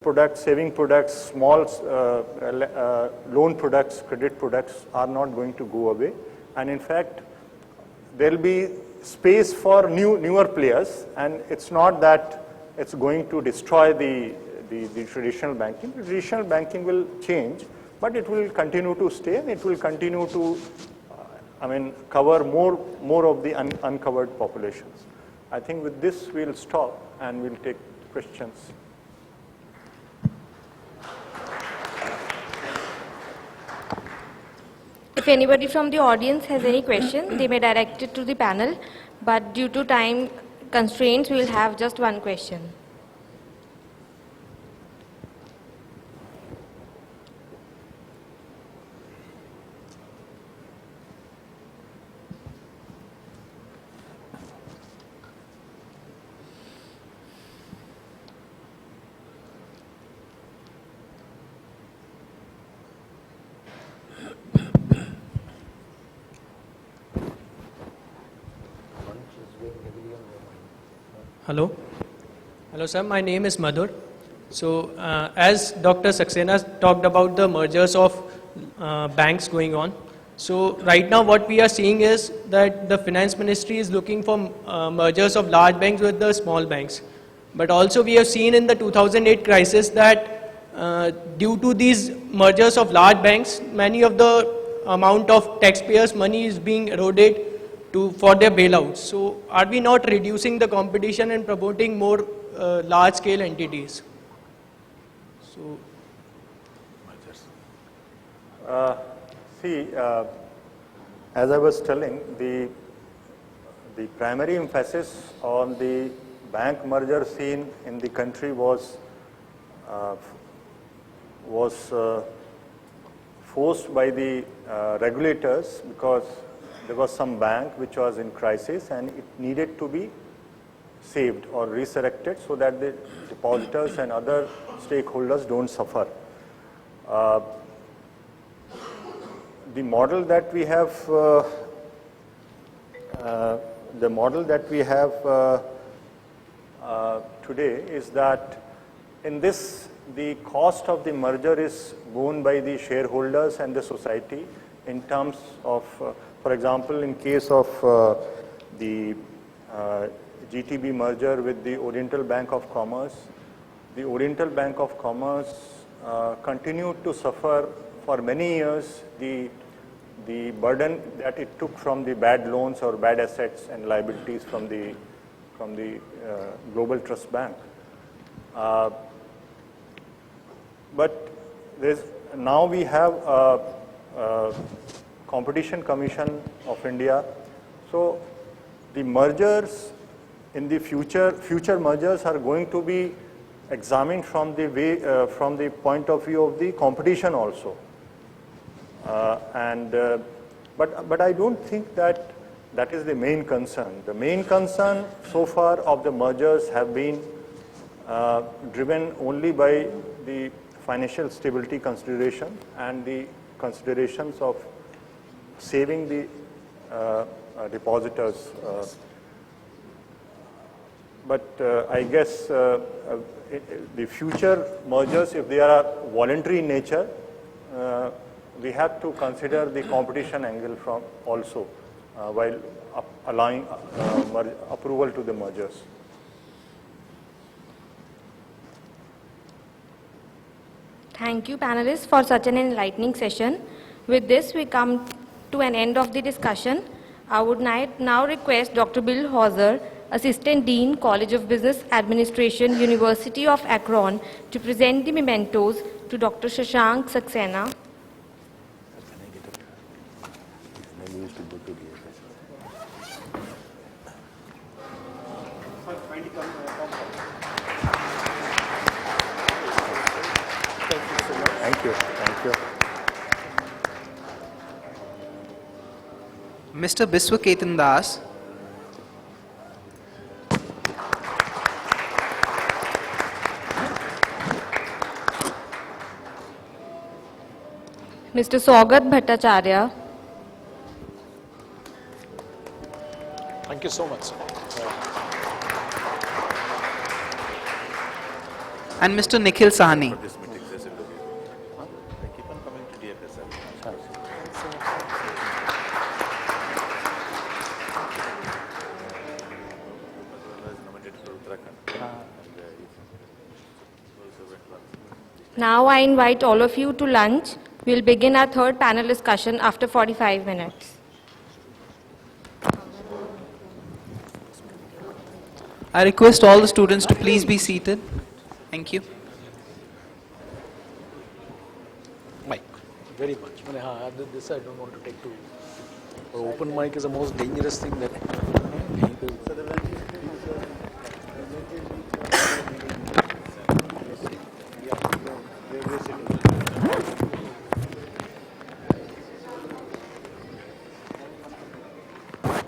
products, saving products, small loan products, credit products are not going to go away. And in fact, there will be space for newer players, and it's not that it's going to destroy the traditional banking. The traditional banking will change, but it will continue to stay, and it will continue to cover more of the uncovered populations. I think with this we'll stop and we'll take questions. If anybody from the audience has any question, they may direct it to the panel, but due to time constraints, we will have just one question. Hello. Hello, sir. My name is Madhur. So, as Dr. Saxena talked about the mergers of banks going on, so right now what we are seeing is that the finance ministry is looking for mergers of large banks with the small banks. But also we have seen in the 2008 crisis that due to these mergers of large banks, many of the amount of taxpayers' money is being eroded for their bailouts. So are we not reducing the competition and promoting more large-scale entities? So, as I was telling, the primary emphasis on the bank merger scene in the country was forced by the regulators, because there was some bank which was in crisis and it needed to be saved or resurrected so that the depositors and other stakeholders don't suffer. The model that we have today is that in this, the cost of the merger is borne by the shareholders and the society in terms of, for example, in case of the GTB merger with the Oriental Bank of Commerce, the Oriental Bank of Commerce continued to suffer for many years the burden that it took from the bad loans or bad assets and liabilities from the Global Trust Bank. But now we have Competition Commission of India. So the mergers in the future mergers are going to be examined from the point of view of the competition also. But I don't think that is the main concern. The main concern so far of the mergers have been driven only by the financial stability consideration and the considerations of saving the depositors. But I guess the future mergers, if they are voluntary in nature, we have to consider the competition angle from also while allowing approval to the mergers. Thank you, panelists, for such an enlightening session. With this, we come to an end of the discussion. I would now request Dr. Bill Hauser, Assistant Dean, College of Business Administration, University of AFCON, to present the mementos to Dr. Shashank Saxena. Thank you. Mr. Biswaketan Das, Mr. Saugat Bhattacharya, Thank you so much, sir. and Mr. Nikhil Sahni. Now I invite all of you to lunch. We'll begin our third panel discussion after 45 minutes. I request all the students to please be seated. Thank you. Mic. Very much. This I don't want to take to. Open mic is the most dangerous thing that